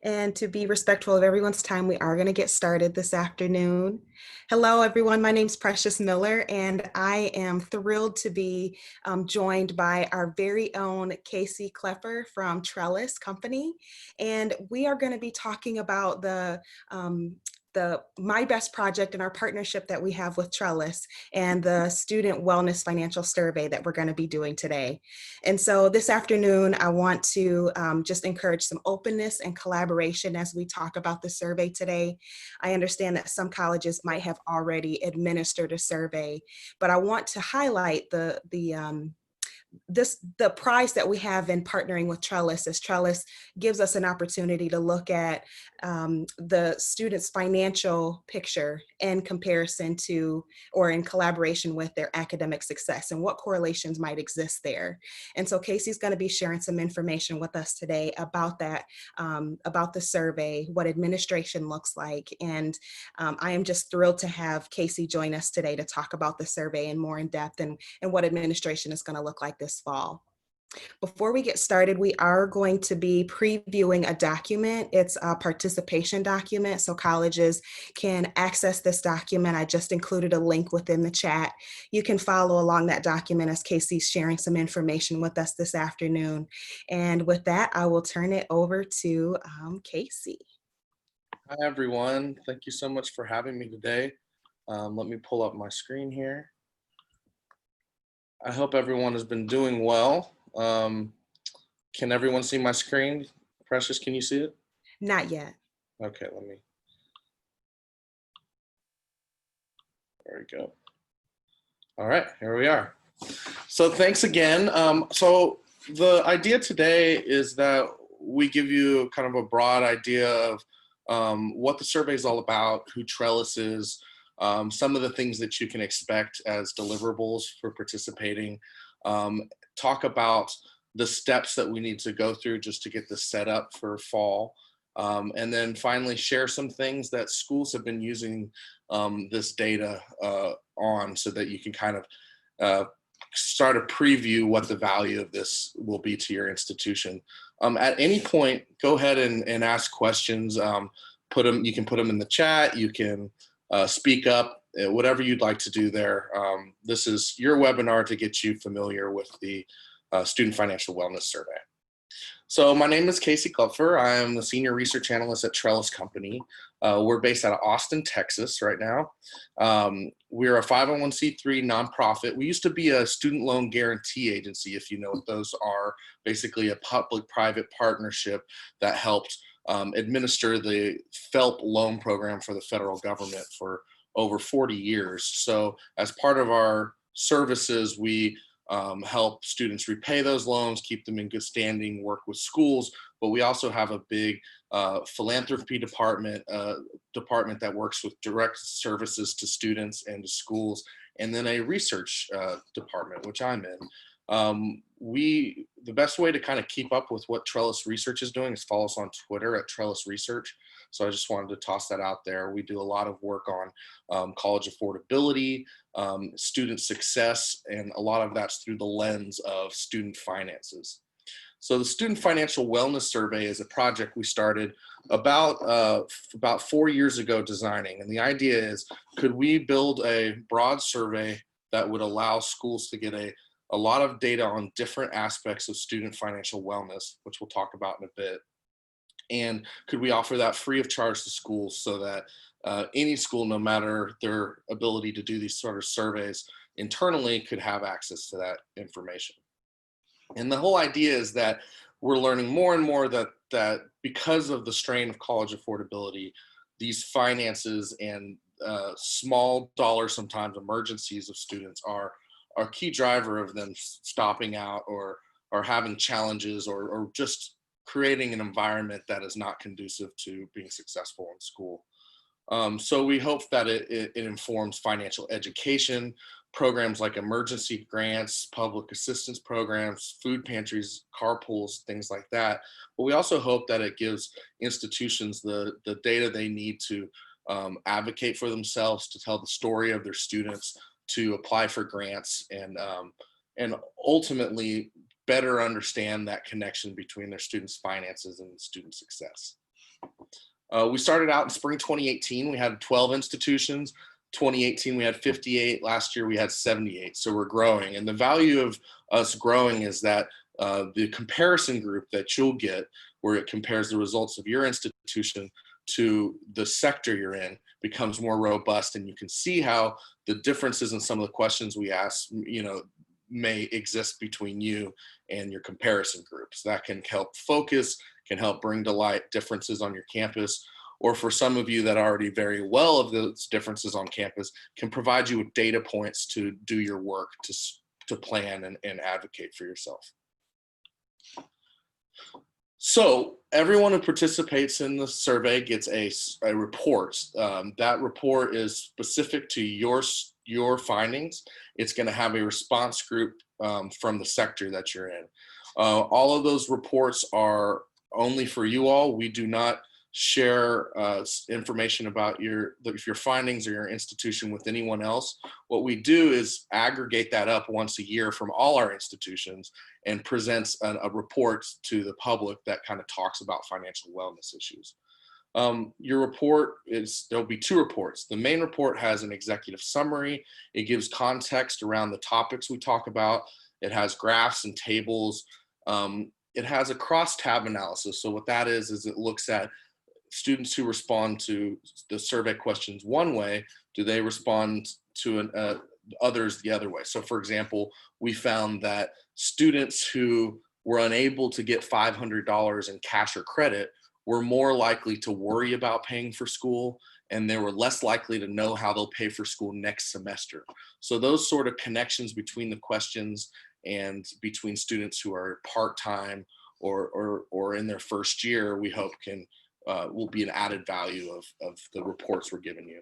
And to be respectful of everyone's time, we are going to get started this afternoon. Hello, everyone. My name is Precious Miller, and I am thrilled to be joined by our very own Casey Klepper from Trellis Company. And we are going to be talking about the My Best project and our partnership that we have with Trellis and the Student Wellness Financial Survey that we're going to be doing today. And so this afternoon, I want to just encourage some openness and collaboration as we talk about the survey today. I understand that some colleges might have already administered a survey, but I want to highlight the prize that we have in partnering with Trellis is Trellis gives us an opportunity to look at the student's financial picture in comparison to or in collaboration with their academic success and what correlations might exist there. And so Casey's going to be sharing some information with us today about that, about the survey, what administration looks like. And I am just thrilled to have Casey join us today to talk about the survey and more in depth and what administration is going to look like this fall. Before we get started, we are going to be previewing a document. It's a participation document, so colleges can access this document. I just included a link within the chat. You can follow along that document as Casey's sharing some information with us this afternoon. And with that, I will turn it over to Casey. Hi, everyone. Thank you so much for having me today. Let me pull up my screen here. I hope everyone has been doing well. Can everyone see my screen? Precious, can you see it? Not yet. Okay, there we go. All right, here we are. So thanks again. So the idea today is that we give you kind of a broad idea of what the survey is all about, who Trellis is, some of the things that you can expect as deliverables for participating, talk about the steps that we need to go through just to get this set up for fall, and then finally share some things that schools have been using this data on so that you can kind of start a preview what the value of this will be to your institution. At any point, go ahead and ask questions. You can put them in the chat. You can speak up, whatever you'd like to do there. This is your webinar to get you familiar with the Student Financial Wellness Survey. So my name is Casey Klepper. I am the Senior Research Analyst at Trellis Company. We're based out of Austin, Texas right now. We're a 501c3 nonprofit. We used to be a student loan guarantee agency, if you know what those are, basically a public-private partnership that helped administer the FELP loan program for the federal government for over 40 years. So as part of our services, we help students repay those loans, keep them in good standing, work with schools, but we also have a big philanthropy department that works with direct services to students and to schools, and then a research department, which I'm in. The best way to kind of keep up with what Trellis Research is doing is follow us on Twitter at Trellis Research. So I just wanted to toss that out there. We do a lot of work on college affordability, student success, and a lot of that's through the lens of student finances. So the Student Financial Wellness Survey is a project we started about 4 years ago designing. And the idea is, could we build a broad survey that would allow schools to get a lot of data on different aspects of student financial wellness, which we'll talk about in a bit. And could we offer that free of charge to schools so that any school, no matter their ability to do these sort of surveys internally, could have access to that information? And the whole idea is that we're learning more and more that because of the strain of college affordability, these finances and small dollar, sometimes emergencies of students are a key driver of them stopping out or having challenges or just creating an environment that is not conducive to being successful in school. So we hope that it informs financial education, programs like emergency grants, public assistance programs, food pantries, carpools, things like that. But we also hope that it gives institutions the data they need to advocate for themselves, to tell the story of their students, to apply for grants, and ultimately better understand that connection between their students' finances and student success. We started out in spring 2018. We had 12 institutions. 2018, we had 58. Last year, we had 78. So we're growing. And the value of us growing is that the comparison group that you'll get, where it compares the results of your institution to the sector you're in, becomes more robust. And you can see how the differences in some of the questions we ask, may exist between you and your comparison groups. That can help focus, can help bring to light differences on your campus, or for some of you that are already very well of those differences on campus, can provide you with data points to do your work, to plan and advocate for yourself. So everyone who participates in the survey gets a report. That report is specific to your findings. It's going to have a response group from the sector that you're in. All of those reports are only for you all. We do not share information about your findings or your institution with anyone else. What we do is aggregate that up once a year from all our institutions and presents a report to the public that kind of talks about financial wellness issues. Your report there'll be two reports. The main report has an executive summary. It gives context around the topics we talk about. It has graphs and tables. It has a cross-tab analysis. So what that is it looks at students who respond to the survey questions one way, do they respond to others the other way? So for example, we found that students who were unable to get $500 in cash or credit were more likely to worry about paying for school, and they were less likely to know how they'll pay for school next semester. So those sort of connections between the questions and between students who are part-time or in their first year, we hope will be an added value of the reports we're giving you.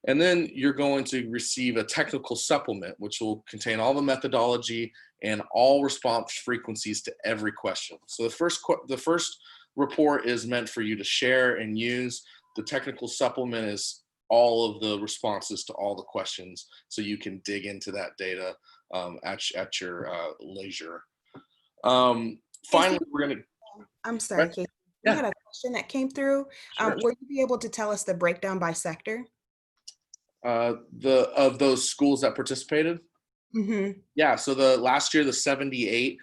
And then you're going to receive a technical supplement, which will contain all the methodology and all response frequencies to every question. So the first report is meant for you to share and use. The technical supplement is all of the responses to all the questions, so you can dig into that data at your leisure. Finally, we're going to. I'm sorry, Right? Casey. We Yeah. had a question that came through. Sure. Will you be able to tell us the breakdown by sector? Of those schools that participated? Mm-hmm. Yeah, so the last year, the 78,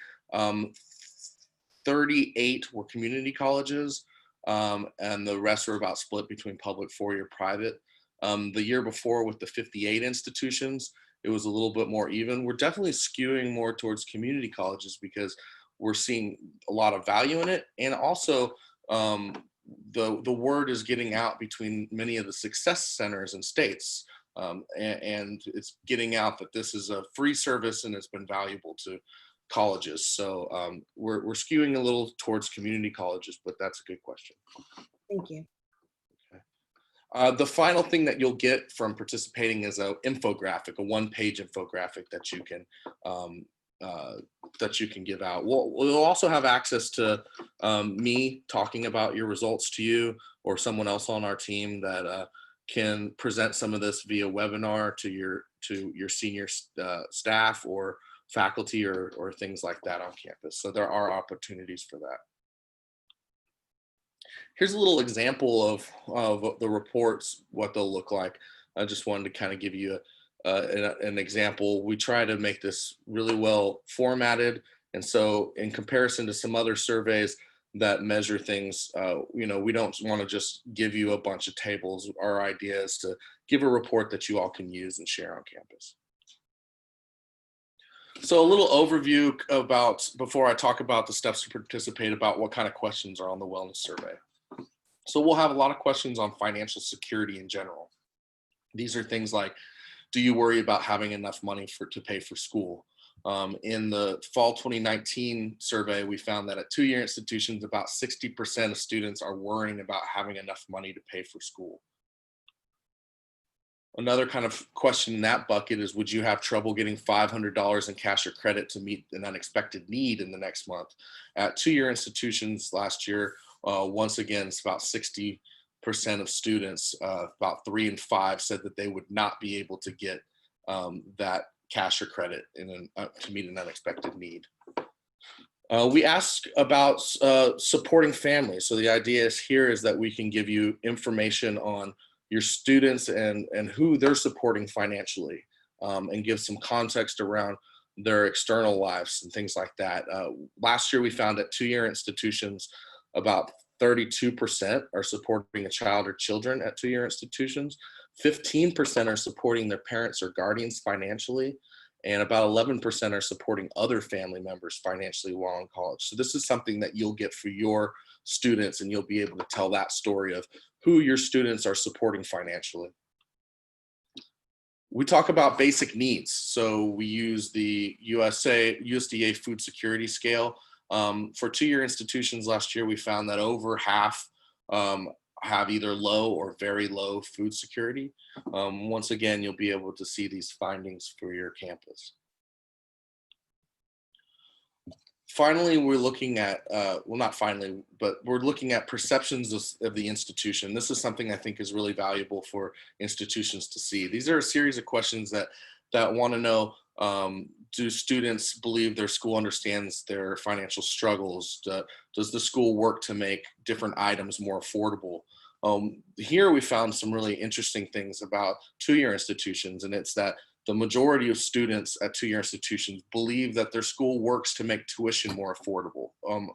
38 were community colleges, and the rest were about split between public, four-year, private. The year before, with the 58 institutions, it was a little bit more even. We're definitely skewing more towards community colleges because we're seeing a lot of value in it, and also the word is getting out between many of the success centers and states, and it's getting out that this is a free service and it's been valuable to colleges. So we're skewing a little towards community colleges, but that's a good question. Thank you. Okay. The final thing that you'll get from participating is an infographic, a one-page infographic that you can give out. We'll also have access to me talking about your results to you, or someone else on our team that can present some of this via webinar to your senior staff or faculty or things like that on campus. So there are opportunities for that. Here's a little example of the reports, what they'll look like. I just wanted to kind of give you an example. We try to make this really well formatted. And so in comparison to some other surveys that measure things, we don't want to just give you a bunch of tables. Our idea is to give a report that you all can use and share on campus. So a little overview before I talk about the steps to participate, about what kind of questions are on the wellness survey. So we'll have a lot of questions on financial security in general. These are things like, do you worry about having enough money to pay for school? In the fall 2019 survey, we found that at two-year institutions, about 60% of students are worrying about having enough money to pay for school. Another kind of question in that bucket is, would you have trouble getting $500 in cash or credit to meet an unexpected need in the next month? At two-year institutions last year, once again, it's about 60% of students, about 3 in 5 said that they would not be able to get that cash or credit to meet an unexpected need. We ask about supporting families. So the idea is here is that we can give you information on your students and who they're supporting financially, and give some context around their external lives and things like that. Last year, we found at two-year institutions, about 32% are supporting a child or children at two-year institutions. 15% are supporting their parents or guardians financially, and about 11% are supporting other family members financially while in college. So this is something that you'll get for your students, and you'll be able to tell that story of who your students are supporting financially. We talk about basic needs. So we use the USDA food security scale. For two-year institutions last year, we found that over half have either low or very low food security. Once again, you'll be able to see these findings for your campus. Finally, we're looking at, well, not finally, but we're looking at perceptions of the institution. This is something I think is really valuable for institutions to see. These are a series of questions that want to know, do students believe their school understands their financial struggles? Does the school work to make different items more affordable? Here we found some really interesting things about two-year institutions, and it's that the majority of students at two-year institutions believe that their school works to make tuition more affordable.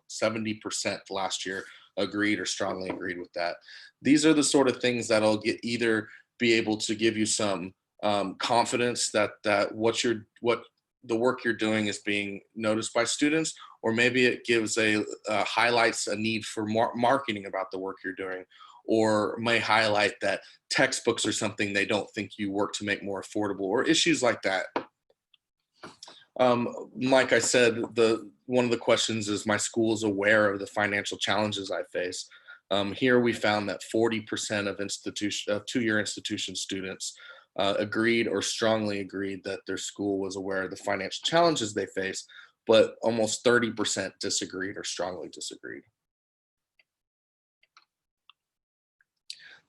70% last year agreed or strongly agreed with that. These are the sort of things that'll either be able to give you some confidence that what the work you're doing is being noticed by students, or maybe it gives highlights a need for marketing about the work you're doing, or may highlight that textbooks are something they don't think you work to make more affordable, or issues like that. Like I said, one of the questions is, my school is aware of the financial challenges I face. Here we found that 40% of two-year institution students agreed or strongly agreed that their school was aware of the financial challenges they face, but almost 30% disagreed or strongly disagreed.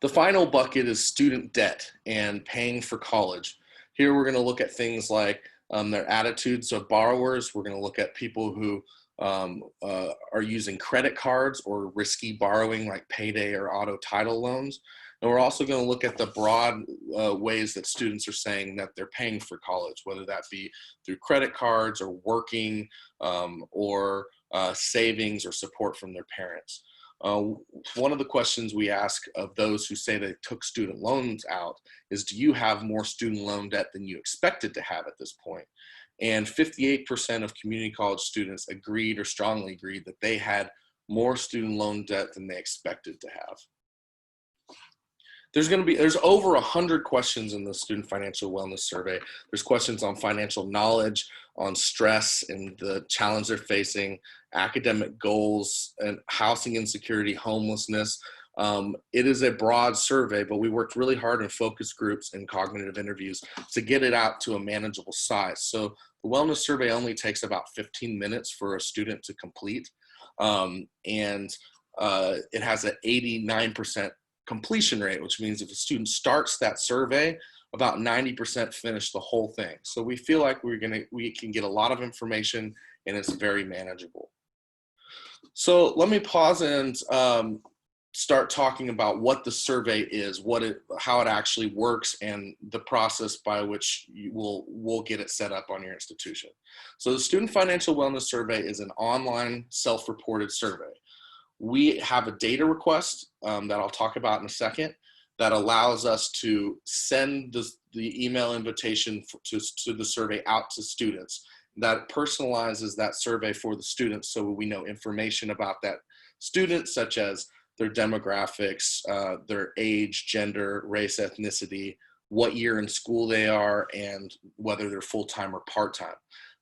The final bucket is student debt and paying for college. Here we're going to look at things like their attitudes of borrowers. We're going to look at people who are using credit cards or risky borrowing like payday or auto title loans. And we're also going to look at the broad ways that students are saying that they're paying for college, whether that be through credit cards or working, or savings or support from their parents. One of the questions we ask of those who say they took student loans out is, do you have more student loan debt than you expected to have at this point? And 58% of community college students agreed or strongly agreed that they had more student loan debt than they expected to have. There's over 100 questions in the Student Financial Wellness Survey. There's questions on financial knowledge, on stress and the challenge they're facing, academic goals, and housing insecurity, homelessness. It is a broad survey, but we worked really hard in focus groups and cognitive interviews to get it out to a manageable size. So the wellness survey only takes about 15 minutes for a student to complete. It has an 89% completion rate, which means if a student starts that survey, about 90% finish the whole thing. So we feel like we can get a lot of information, and it's very manageable. So let me pause and start talking about what the survey is, how it actually works, and the process by which we'll get it set up on your institution. So the Student Financial Wellness Survey is an online self-reported survey. We have a data request that I'll talk about in a second that allows us to send the email invitation to the survey out to students. That personalizes that survey for the students, so we know information about that student, such as their demographics, their age, gender, race, ethnicity, what year in school they are, and whether they're full-time or part-time.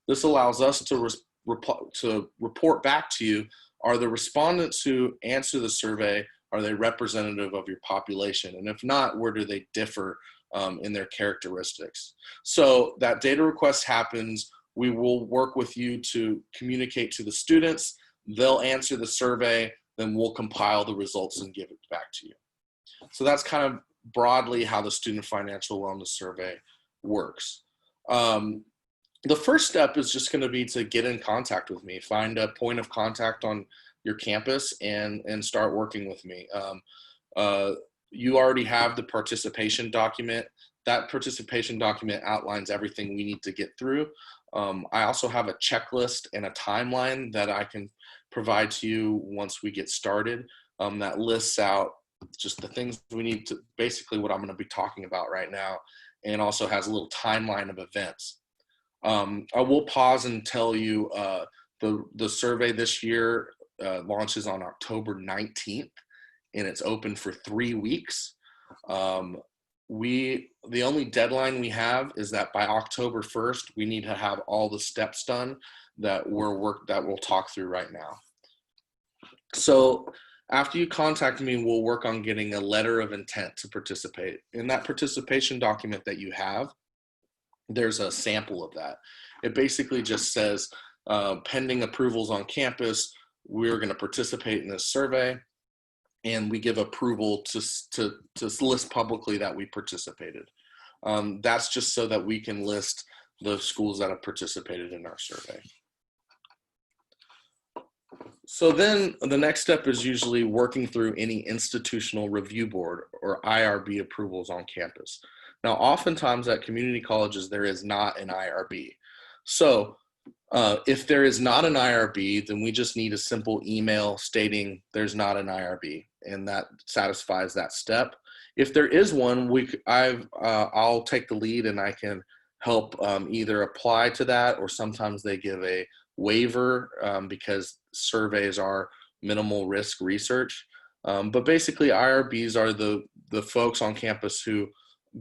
This allows us to report back to you, are the respondents who answer the survey, are they representative of your population? And if not, where do they differ in their characteristics? So that data request happens. We will work with you to communicate to the students. They'll answer the survey, then we'll compile the results and give it back to you. So that's kind of broadly how the Student Financial Wellness Survey works. The first step is just going to be to get in contact with me, find a point of contact on your campus, and start working with me. Uh, you already have the participation document. That participation document outlines everything we need to get through. I also have a checklist and a timeline that I can provide to you once we get started, that lists out just the things we need to, basically what I'm going to be talking about right now, and also has a little timeline of events. I will pause and tell you the survey this year launches on October 19th, and it's open for 3 weeks. The only deadline we have is that by October 1st, we need to have all the steps done that we'll talk through right now. So after you contact me, we'll work on getting a letter of intent to participate. In that participation document that you have, there's a sample of that. It basically just says, pending approvals on campus, we're going to participate in this survey, and we give approval to list publicly that we participated. That's just so that we can list the schools that have participated in our survey. So then the next step is usually working through any institutional review board or IRB approvals on campus. Now, oftentimes at community colleges, there is not an IRB. So if there is not an IRB, then we just need a simple email stating there's not an IRB, and that satisfies that step. If there is one, I'll take the lead and I can help either apply to that, or sometimes they give a waiver because surveys are minimal risk research. But basically, IRBs are the folks on campus who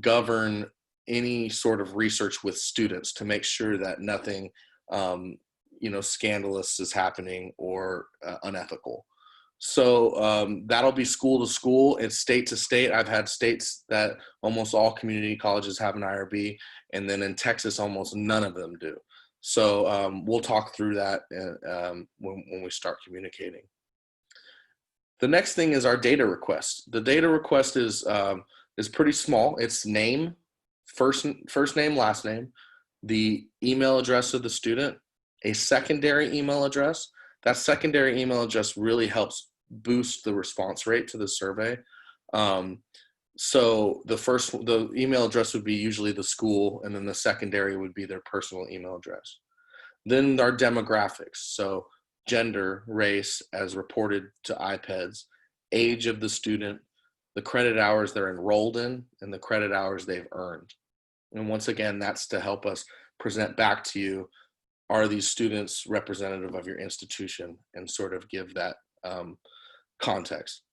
govern any sort of research with students to make sure that nothing scandalous is happening or unethical. So that'll be school to school and state to state. I've had states that almost all community colleges have an IRB, and then in Texas, almost none of them do. So we'll talk through that when we start communicating. The next thing is our data request. The data request is pretty small. It's name, first name, last name, the email address of the student, a secondary email address. That secondary email address really helps boost the response rate to the survey. So the email address would be usually the school, and then the secondary would be their personal email address. Then our demographics, so gender, race as reported to IPEDS, age of the student, the credit hours they're enrolled in, and the credit hours they've earned. And once again, that's to help us present back to you, are these students representative of your institution, and sort of give that context.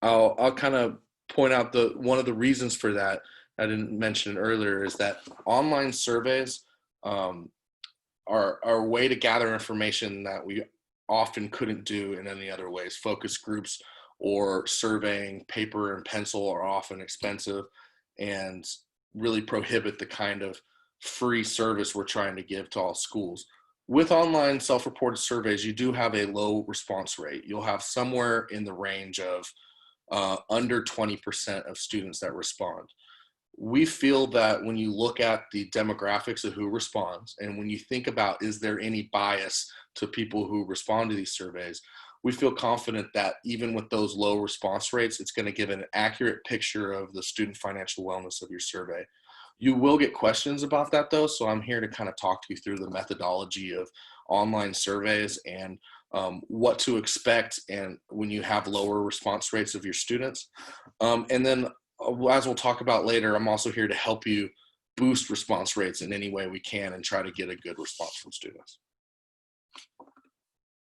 I'll kind of point out one of the reasons for that, I didn't mention it earlier, is that online surveys are a way to gather information that we often couldn't do in any other ways. Focus groups or surveying, paper and pencil, are often expensive and really prohibit the kind of free service we're trying to give to all schools. With online self-reported surveys, you do have a low response rate. You'll have somewhere in the range of under 20% of students that respond. We feel that when you look at the demographics of who responds, and when you think about, is there any bias to people who respond to these surveys, we feel confident that even with those low response rates, it's going to give an accurate picture of the student financial wellness of your survey. You will get questions about that though, so I'm here to kind of talk to you through the methodology of online surveys and what to expect and when you have lower response rates of your students. And then as we'll talk about later, I'm also here to help you boost response rates in any way we can and try to get a good response from students.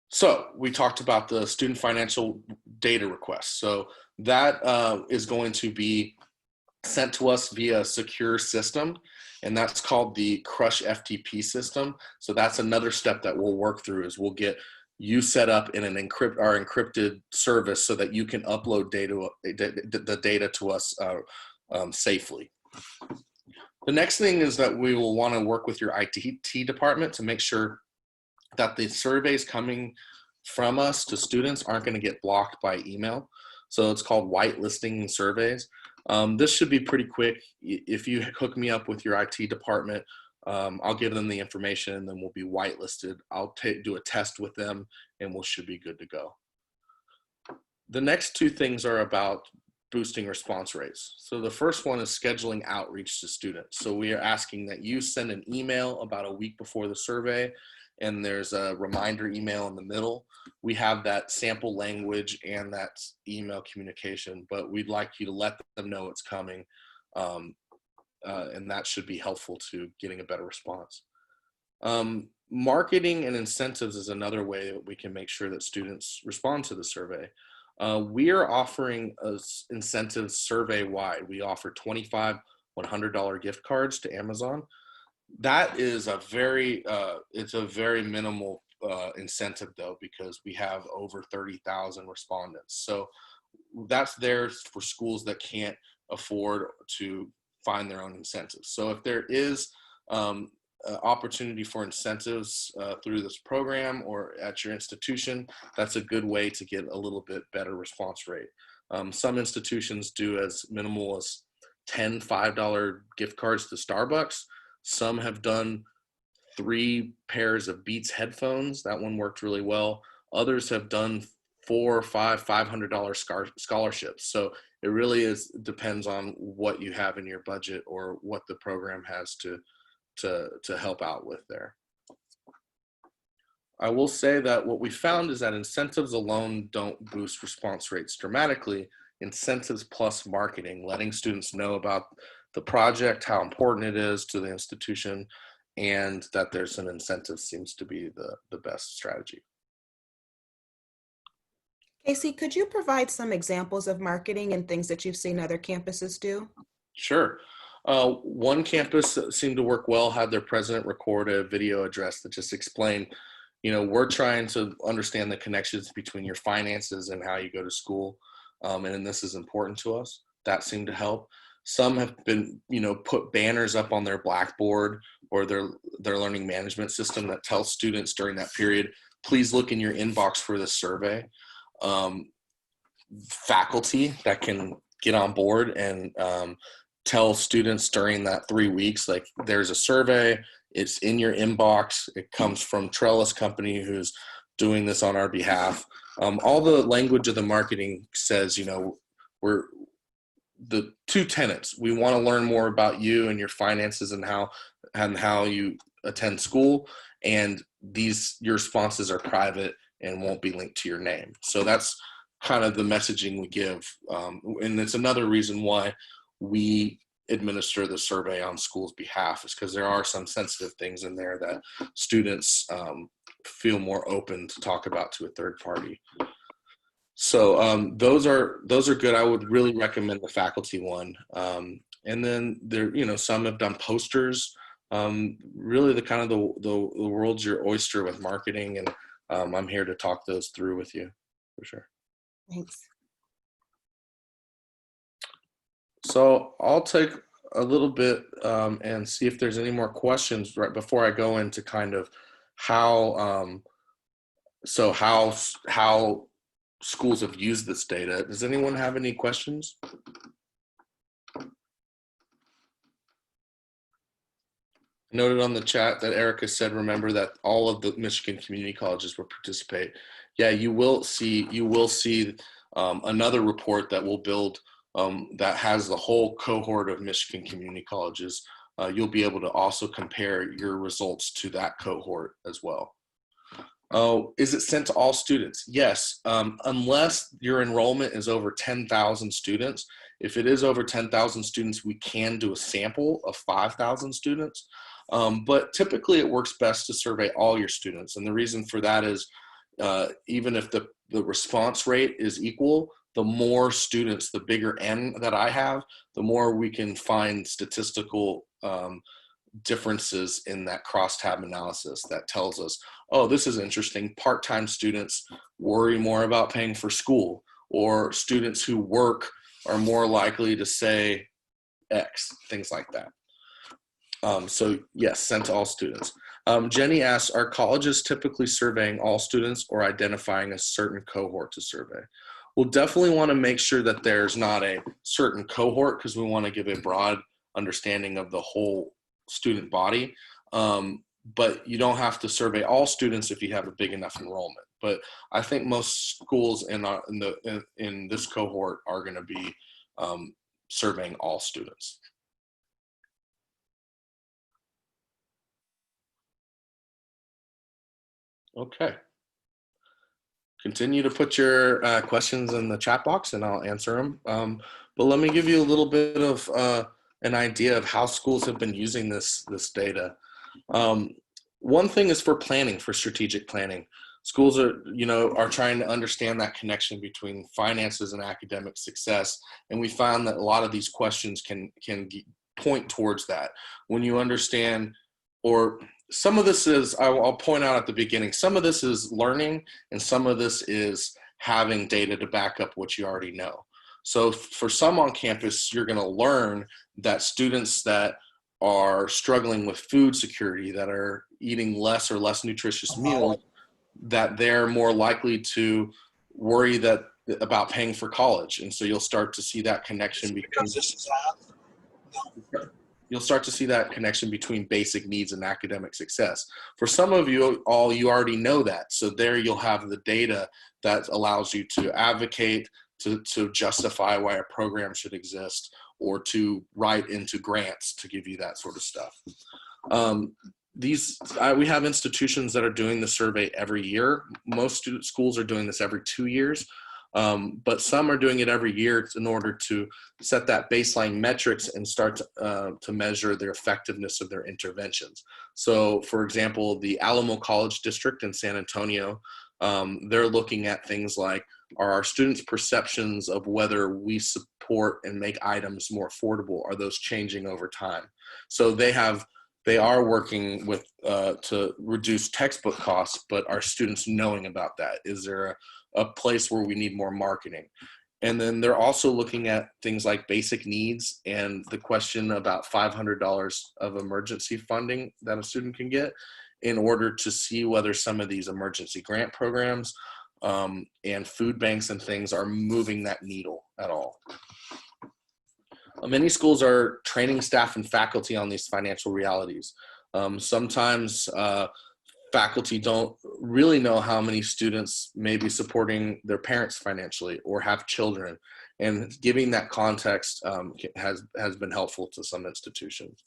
So we talked about the student financial data request. So that is going to be sent to us via a secure system, and that's called the Crush FTP system. So that's another step that we'll work through, is we'll get you set up in an encrypted service so that you can upload the data to us safely. The next thing is that we will want to work with your IT department to make sure that the surveys coming from us to students aren't going to get blocked by email. So it's called whitelisting surveys. This should be pretty quick. If you hook me up with your IT department, I'll give them the information, and then we'll be whitelisted. I'll do a test with them, and we should be good to go. The next two things are about boosting response rates. So the first one is scheduling outreach to students. So we are asking that you send an email about a week before the survey, and there's a reminder email in the middle. We have that sample language and that email communication, but we'd like you to let them know it's coming, and that should be helpful to getting a better response. Marketing and incentives is another way that we can make sure that students respond to the survey. We are offering incentives survey-wide. We offer 25 $100 gift cards to Amazon. That is a very, it's a very minimal incentive though, because we have over 30,000 respondents. So that's there for schools that can't afford to find their own incentives. So if there is opportunity for incentives through this program or at your institution, that's a good way to get a little bit better response rate. Some institutions do as minimal as 10 $5 gift cards to Starbucks. Some have done 3 pairs of Beats headphones. That one worked really well. Others have done 4 or 5 $500 scholarships. So it really depends on what you have in your budget or what the program has to help out with there. I will say that what we found is that incentives alone don't boost response rates dramatically. Incentives plus marketing, letting students know about the project, how important it is to the institution, and that there's an incentive seems to be the best strategy. Casey, could you provide some examples of marketing and things that you've seen other campuses do? Sure. One campus that seemed to work well had their president record a video address that just explained, you know, we're trying to understand the connections between your finances and how you go to school, and this is important to us. That seemed to help. Some have been, you know, put banners up on their Blackboard or their learning management system that tells students during that period, please look in your inbox for this survey. Faculty that can get on board and tell students during that 3 weeks, like, there's a survey, it's in your inbox, it comes from Trellis company who's doing this on our behalf. All the language of the marketing says, you know, we're the 2 tenets. We want to learn more about you and your finances and how you attend school, and your responses are private and won't be linked to your name. So that's kind of the messaging we give. And it's another reason why we administer the survey on school's behalf, is because there are some sensitive things in there that students feel more open to talk about to a third party. So those are good. I would really recommend the faculty one. And then there, you know, some have done posters. Really, the kind of the world's your oyster with marketing, and I'm here to talk those through with you for sure. Thanks. So I'll take a little bit and see if there's any more questions right before I go into kind of how schools have used this data. Does anyone have any questions? Noted on the chat that Erica said, remember that all of the Michigan community colleges will participate. Yeah, you will see another report that will build that has the whole cohort of Michigan community colleges. You'll be able to also compare your results to that cohort as well. Is it sent to all students? Yes, unless your enrollment is over 10,000 students. If it is over 10,000 students, we can do a sample of 5,000 students. But typically it works best to survey all your students. And the reason for that is even if the response rate is equal, the more students, the bigger N that I have, the more we can find statistical differences in that crosstab analysis that tells us, oh, this is interesting. Part-time students worry more about paying for school, or students who work are more likely to say X, things like that. So yes, sent to all students. Jenny asks, are colleges typically surveying all students or identifying a certain cohort to survey? We'll definitely want to make sure that there's not a certain cohort, because we want to give a broad understanding of the whole student body. But you don't have to survey all students if you have a big enough enrollment. But I think most schools in this cohort are going to be surveying all students. Okay. Continue to put your questions in the chat box and I'll answer them. But let me give you a little bit of an idea of how schools have been using this data. One thing is for planning, for strategic planning. Schools are trying to understand that connection between finances and academic success. And we found that a lot of these questions can point towards that. When you understand, or some of this is, I'll point out at the beginning, some of this is learning and some of this is having data to back up what you already know. So for some on campus, you're going to learn that students that are struggling with food security, that are eating less or less nutritious meals, that they're more likely to worry about paying for college. And so you'll start to see that connection between basic needs and academic success. For some of you you already know that. So there you'll have the data that allows you to advocate, to justify why a program should exist, or to write into grants to give you that sort of stuff. We have institutions that are doing the survey every year. Most schools are doing this every 2 years. But some are doing it every year in order to set that baseline metrics and start to measure their effectiveness of their interventions. So for example, the Alamo College District in San Antonio, they're looking at things like, are our students' perceptions of whether we support and make items more affordable, are those changing over time? So they are working with to reduce textbook costs, but are students knowing about that? Is there a place where we need more marketing? And then they're also looking at things like basic needs and the question about $500 of emergency funding that a student can get in order to see whether some of these emergency grant programs and food banks and things are moving that needle at all. Many schools are training staff and faculty on these financial realities. Sometimes faculty don't really know how many students may be supporting their parents financially or have children, and giving that context has been helpful to some institutions.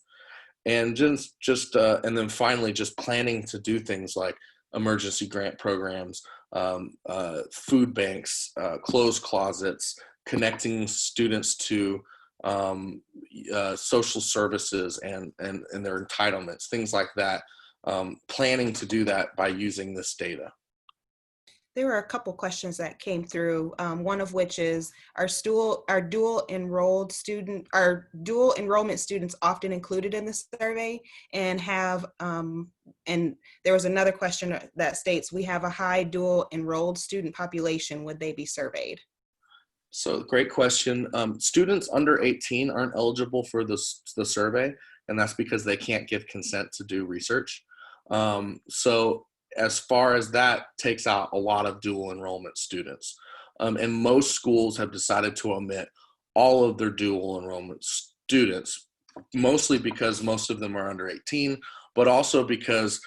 And and then finally, just planning to do things like emergency grant programs, food banks, clothes closets, connecting students to social services and their entitlements, things like that. Planning to do that by using this data. There were a couple questions that came through. One of which is, are dual enrollment students often included in the survey? And and there was another question that states, we have a high dual enrolled student population. Would they be surveyed? So great question. Students under 18 aren't eligible for the survey, and that's because they can't give consent to do research. So as far as that, takes out a lot of dual enrollment students. And most schools have decided to omit all of their dual enrollment students, mostly because most of them are under 18, but also because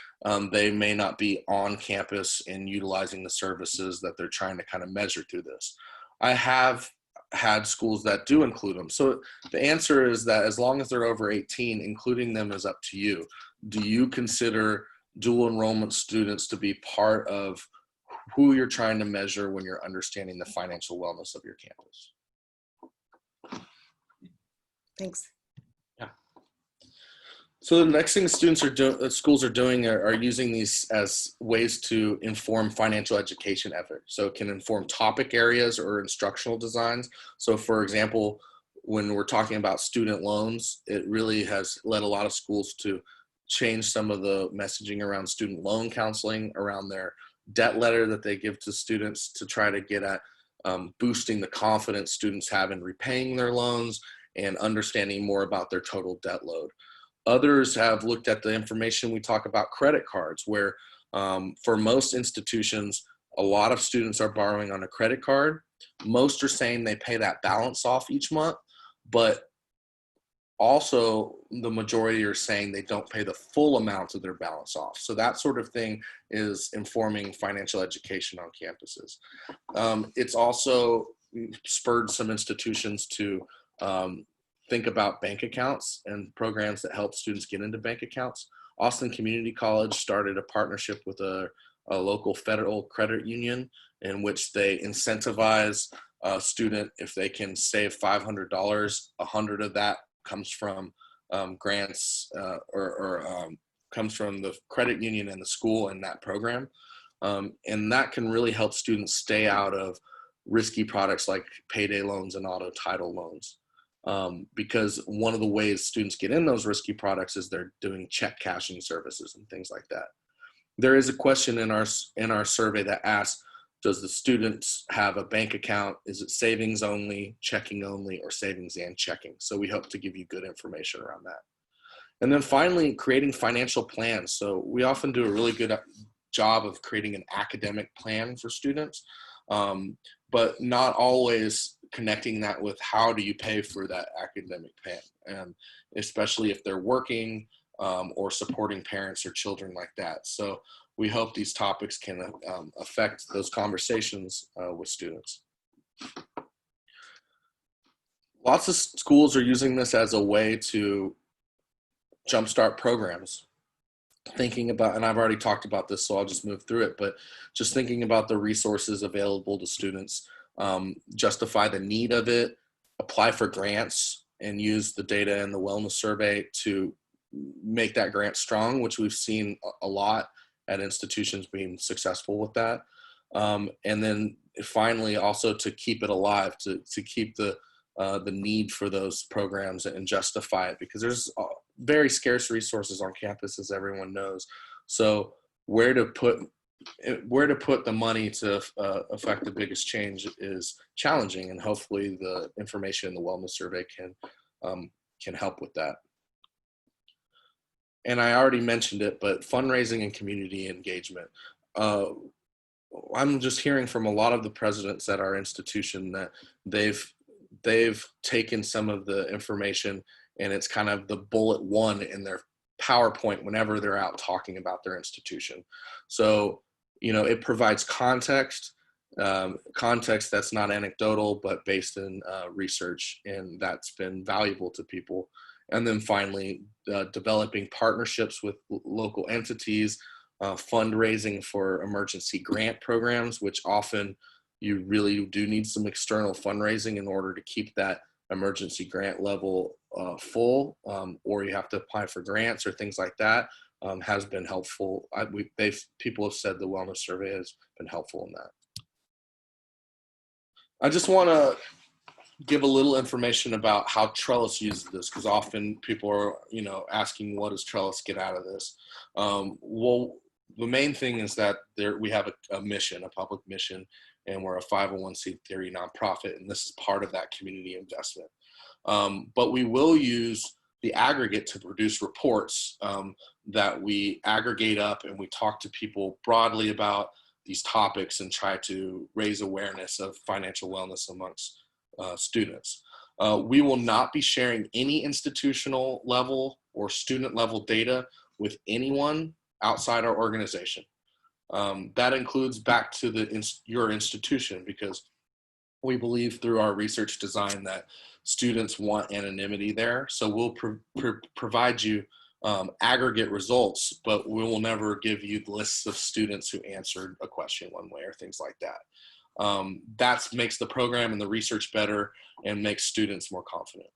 they may not be on campus and utilizing the services that they're trying to kind of measure through this. I have had schools that do include them. So the answer is that as long as they're over 18, including them is up to you. Do you consider dual enrollment students to be part of who you're trying to measure when you're understanding the financial wellness of your campus? Thanks. Yeah. So the next thing schools are doing are using these as ways to inform financial education efforts. So it can inform topic areas or instructional designs. So for example, when we're talking about student loans, it really has led a lot of schools to change some of the messaging around student loan counseling, around their debt letter that they give to students, to try to get at boosting the confidence students have in repaying their loans and understanding more about their total debt load. Others have looked at the information we talk about credit cards, where for most institutions, a lot of students are borrowing on a credit card. Most are saying they pay that balance off each month, but also the majority are saying they don't pay the full amount of their balance off. So that sort of thing is informing financial education on campuses. It's also spurred some institutions to think about bank accounts and programs that help students get into bank accounts. Austin Community College started a partnership with a local federal credit union in which they incentivize a student if they can save $500, $100 of that comes from grants or comes from the credit union and the school in that program. And that can really help students stay out of risky products like payday loans and auto title loans. Because one of the ways students get in those risky products is they're doing check cashing services and things like that. There is a question in our survey that asks, does the students have a bank account? Is it savings only, checking only, or savings and checking? So we hope to give you good information around that. And then finally, creating financial plans. So we often do a really good job of creating an academic plan for students, but not always connecting that with how do you pay for that academic plan, and especially if they're working or supporting parents or children like that. So we hope these topics can affect those conversations with students. Lots of schools are using this as a way to jumpstart programs. Thinking about, and I've already talked about this, so I'll just move through it, but just thinking about the resources available to students, justify the need of it, apply for grants, and use the data in the wellness survey to make that grant strong, which we've seen a lot at institutions being successful with that. And then finally, also to keep it alive, to keep the need for those programs and justify it, because there's very scarce resources on campus, as everyone knows. So where to put the money to affect the biggest change is challenging, and hopefully the information in the wellness survey can help with that. And I already mentioned it, but fundraising and community engagement. I'm just hearing from a lot of the presidents at our institution that they've taken some of the information, and it's kind of the bullet one in their PowerPoint whenever they're out talking about their institution. So, it provides context that's not anecdotal, but based in research, and that's been valuable to people. And then finally, developing partnerships with local entities, fundraising for emergency grant programs, which often you really do need some external fundraising in order to keep that emergency grant level full, or you have to apply for grants or things like that, has been helpful. People have said the wellness survey has been helpful in that. I just want to give a little information about how Trellis uses this, because often people are, asking, what does Trellis get out of this? Well, the main thing is that we have a mission, a public mission, and we're a 501c3 nonprofit, and this is part of that community investment. But we will use the aggregate to produce reports that we aggregate up, and we talk to people broadly about these topics and try to raise awareness of financial wellness amongst students. We will not be sharing any institutional level or student level data with anyone outside our organization. That includes back to your institution, because we believe through our research design that students want anonymity there. So we'll provide you aggregate results, but we will never give you lists of students who answered a question one way or things like that. That makes the program and the research better and makes students more confident.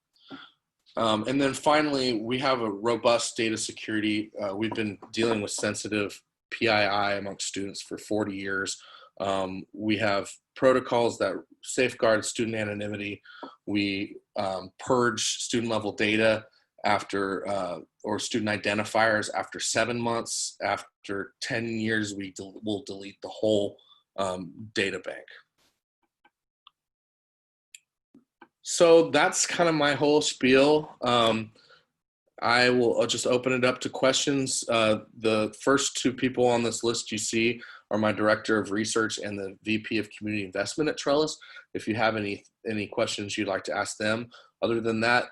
And then finally, we have a robust data security. We've been dealing with sensitive PII amongst students for 40 years. We have protocols that safeguard student anonymity. We purge student level data or student identifiers after 7 months. After 10 years, we'll delete the whole data bank. So that's kind of my whole spiel. I'll just open it up to questions. The first two people on this list you see are my Director of Research and the VP of Community Investment at Trellis. If you have any questions you'd like to ask them, Other than that,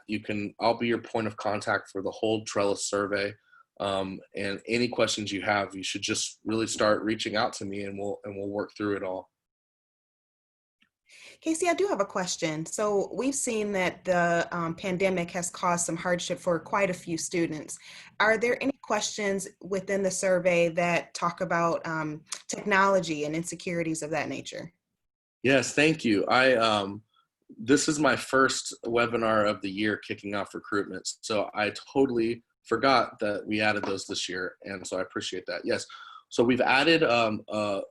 I'll be your point of contact for the whole Trellis survey. And any questions you have, you should just really start reaching out to me, and we'll work through it all. Casey, I do have a question. So we've seen that the pandemic has caused some hardship for quite a few students. Are there any questions within the survey that talk about technology and insecurities of that nature? Yes, thank you. This is my first webinar of the year kicking off recruitment, so I totally forgot that we added those this year, and so I appreciate that. Yes, so we've added a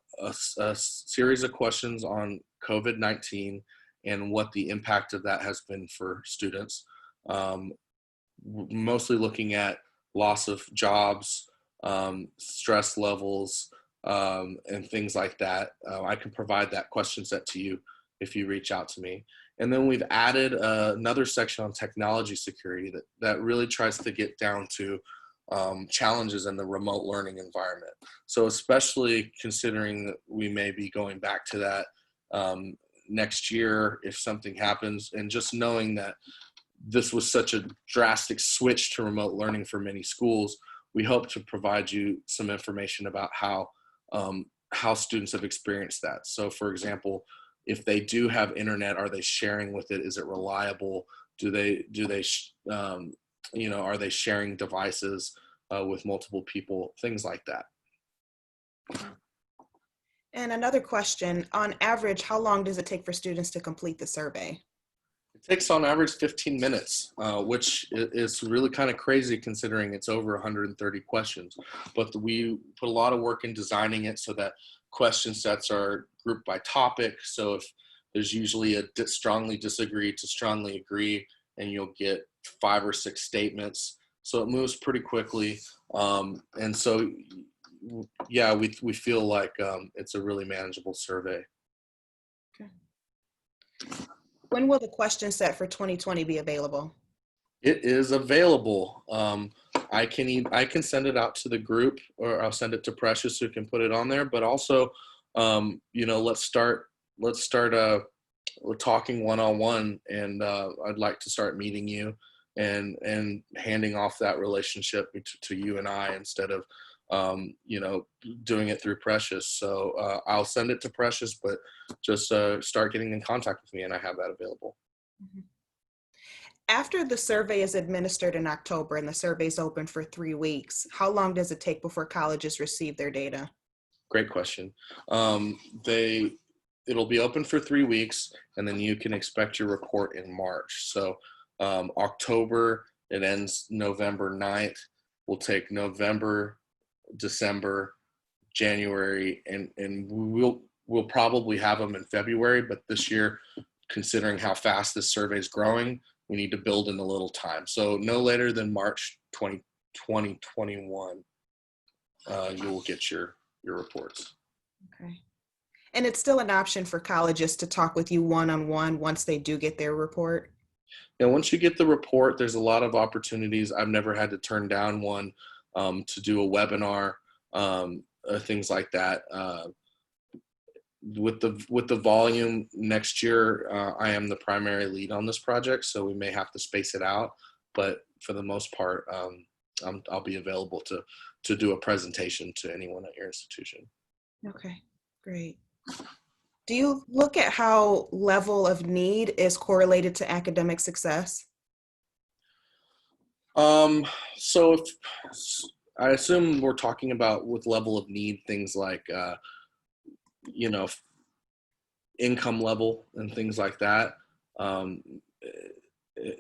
series of questions on COVID-19 and what the impact of that has been for students, mostly looking at loss of jobs, stress levels, and things like that. I can provide that question set to you if you reach out to me. And then we've added another section on technology security that really tries to get down to challenges in the remote learning environment. So especially considering that we may be going back to that next year if something happens, and just knowing that this was such a drastic switch to remote learning for many schools, we hope to provide you some information about how students have experienced that. So for example, if they do have internet, are they sharing with it? Is it reliable? Are they sharing devices with multiple people? Things like that. And another question, on average, how long does it take for students to complete the survey? It takes on average 15 minutes, which is really kind of crazy considering it's over 130 questions. But we put a lot of work in designing it so that question sets are grouped by topic. So if there's usually a strongly disagree to strongly agree, and you'll get 5 or 6 statements. So it moves pretty quickly. And so, yeah, we feel like it's a really manageable survey. Okay. When will the question set for 2020 be available? It is available. I can send it out to the group, or I'll send it to Precious who can put it on there. But also, let's start we're talking one-on-one, and I'd like to start meeting you and handing off that relationship to you and I, instead of doing it through Precious. So I'll send it to Precious, but just start getting in contact with me, and I have that available. Mm-hmm. After the survey is administered in October and the survey is open for 3 weeks, how long does it take before colleges receive their data? Great question. It'll be open for 3 weeks, and then you can expect your report in March. So October, it ends November 9th. We'll take November, December, January, and we'll probably have them in February. But this year, considering how fast this survey is growing, we need to build in a little time. So no later than March 2021, you will get your reports. Okay. And it's still an option for colleges to talk with you one-on-one once they do get their report? Yeah, once you get the report, there's a lot of opportunities. I've never had to turn down one to do a webinar, things like that. With the volume next year, I am the primary lead on this project, so we may have to space it out. But for the most part, I'll be available to do a presentation to anyone at your institution. Okay, great. Do you look at how level of need is correlated to academic success? So I assume we're talking about with level of need, things like, income level and things like that.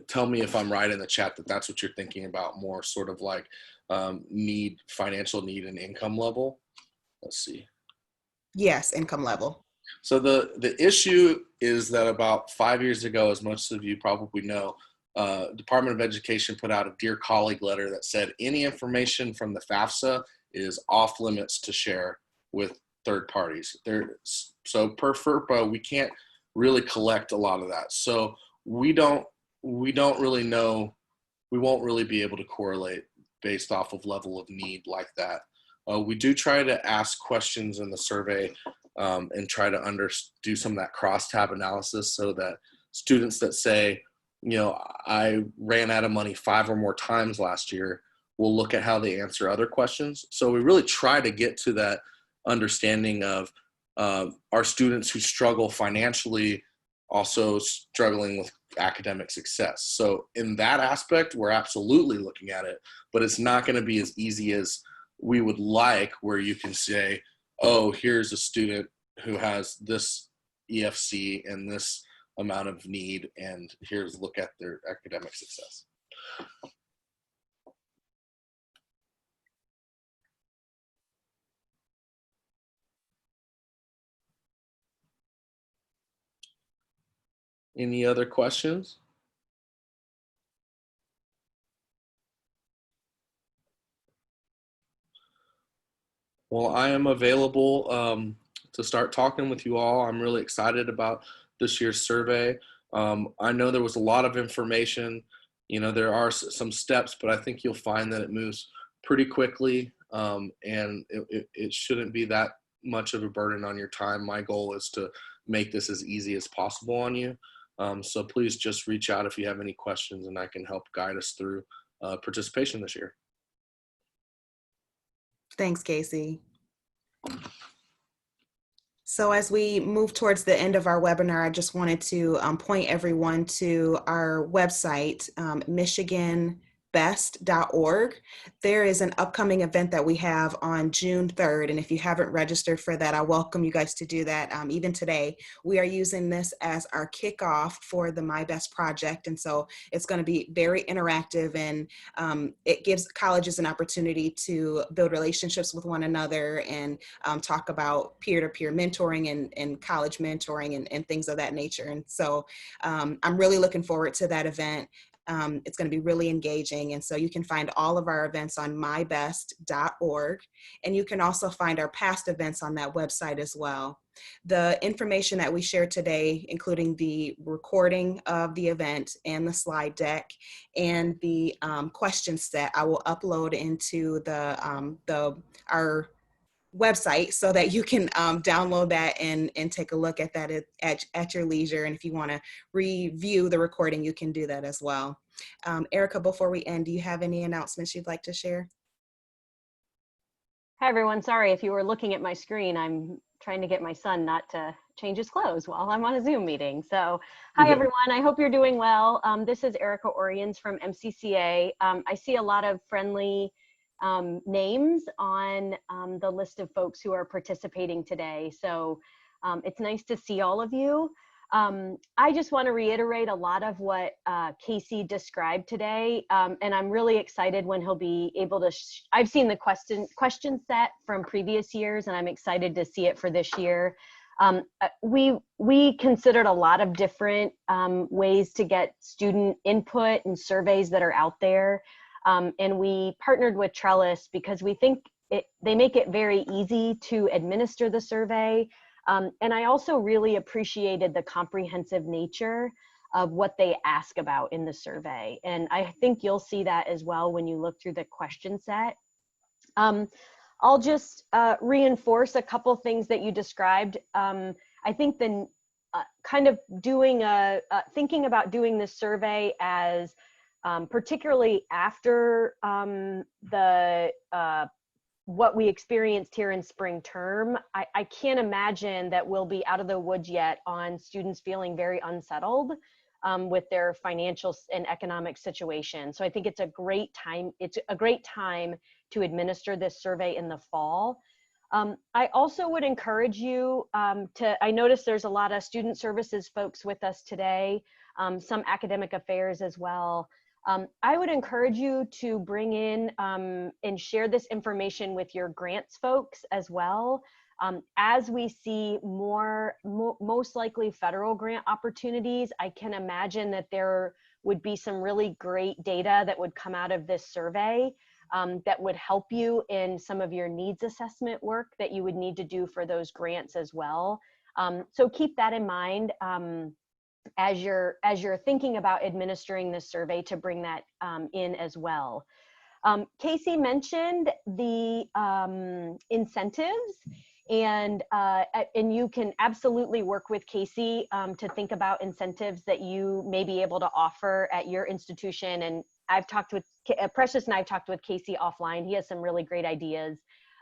Tell me if I'm right in the chat that that's what you're thinking about, more sort of like financial need and income level. Let's see. Yes, income level. So the issue is that about 5 years ago, as most of you probably know, Department of Education put out a Dear Colleague letter that said any information from the FAFSA is off limits to share with third parties. So per FERPA, we can't really collect a lot of that. So we don't really know, we won't really be able to correlate based off of level of need like that. We do try to ask questions in the survey and try to do some of that crosstab analysis, so that students that say, I ran out of money 5 or more times last year. We'll look at how they answer other questions. So we really try to get to that understanding of our students who struggle financially also struggling with academic success. So in that aspect, we're absolutely looking at it, but it's not going to be as easy as we would like, where you can say, oh, here's a student who has this EFC and this amount of need, and here's look at their academic success. Any other questions? Well, I am available to start talking with you all. I'm really excited about this year's survey. I know there was a lot of information. There are some steps, but I think you'll find that it moves pretty quickly, and it shouldn't be that much of a burden on your time. My goal is to make this as easy as possible on you. So please just reach out if you have any questions, and I can help guide us through participation this year. Thanks, Casey. So as we move towards the end of our webinar, I just wanted to point everyone to our website, michiganbest.org. There is an upcoming event that we have on June 3rd. And if you haven't registered for that, I welcome you guys to do that. Even today, we are using this as our kickoff for the My Best project. And so it's going to be very interactive, and it gives colleges an opportunity to build relationships with one another and talk about peer-to-peer mentoring and college mentoring and things of that nature. And so I'm really looking forward to that event. It's going to be really engaging. And so you can find all of our events on mybest.org. And you can also find our past events on that website as well. The information that we shared today, including the recording of the event and the slide deck and the question set, I will upload into our website so that you can download that and take a look at that at your leisure. And if you want to review the recording, you can do that as well. Erica, before we end, do you have any announcements you'd like to share? Hi, everyone. Sorry if you were looking at my screen. I'm trying to get my son not to change his clothes while I'm on a Zoom meeting. So hi, everyone. I hope you're doing well. This is Erica Oriens from MCCA. I see a lot of friendly names on the list of folks who are participating today. So it's nice to see all of you. I just want to reiterate a lot of what Casey described today, and I'm really excited when he'll be able to, I've seen the question set from previous years, and I'm excited to see it for this year. We considered a lot of different ways to get student input and surveys that are out there. And we partnered with Trellis because we think they make it very easy to administer the survey. And I also really appreciated the comprehensive nature of what they ask about in the survey. And I think you'll see that as well when you look through the question set. I'll just reinforce a couple things that you described. I think the kind of thinking about doing this survey as particularly after what we experienced here in spring term, I can't imagine that we'll be out of the woods yet on students feeling very unsettled with their financial and economic situation. So I think it's a great time. It's a great time to administer this survey in the fall. I also would encourage you I noticed there's a lot of student services folks with us today, some academic affairs as well. I would encourage you to bring in and share this information with your grants folks as well. As we see most likely federal grant opportunities, I can imagine that there would be some really great data that would come out of this survey that would help you in some of your needs assessment work that you would need to do for those grants as well. So keep that in mind. As you're thinking about administering this survey, to bring that in as well. Casey mentioned the incentives, And you can absolutely work with Casey to think about incentives that you may be able to offer at your institution. And I've talked with Precious, and I've talked with Casey offline. He has some really great ideas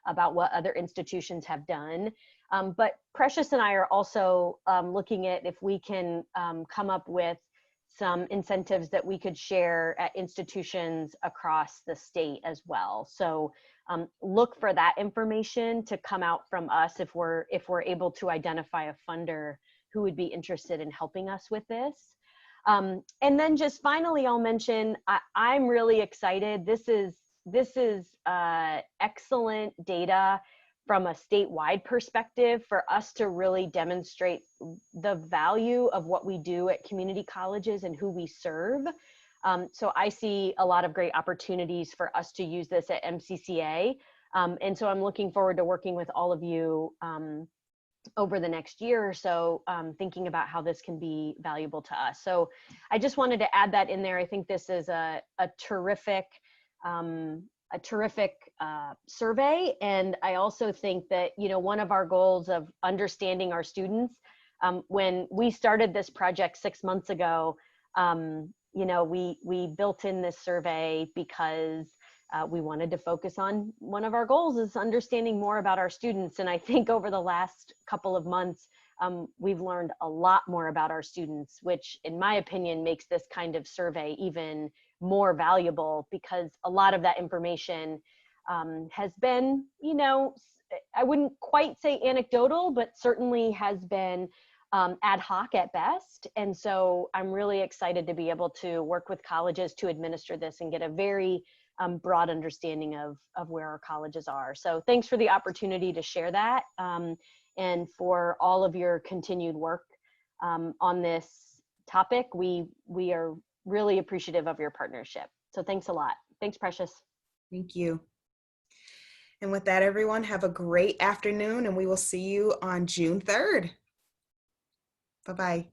about what other institutions have done. But Precious and I are also looking at if we can come up with some incentives that we could share at institutions across the state as well. So look for that information to come out from us if we're able to identify a funder who would be interested in helping us with this. And then just finally, I'll mention I'm really excited. This is excellent data from a statewide perspective for us to really demonstrate the value of what we do at community colleges and who we serve. So I see a lot of great opportunities for us to use this at MCCA. And so I'm looking forward to working with all of you over the next year or so, thinking about how this can be valuable to us. So I just wanted to add that in there. I think this is a terrific survey. And I also think that, one of our goals of understanding our students, when we started this project 6 months ago, we built in this survey because we wanted to focus on one of our goals is understanding more about our students. And I think over the last couple of months, we've learned a lot more about our students, which in my opinion makes this kind of survey even more valuable, because a lot of that information has been, I wouldn't quite say anecdotal, but certainly has been ad hoc at best. And so I'm really excited to be able to work with colleges to administer this and get a very broad understanding of where our colleges are. So thanks for the opportunity to share that, and for all of your continued work on this topic. We are really appreciative of your partnership. So thanks a lot. Thanks, Precious. Thank you. And with that, everyone, have a great afternoon, and we will see you on June 3rd. Bye-bye.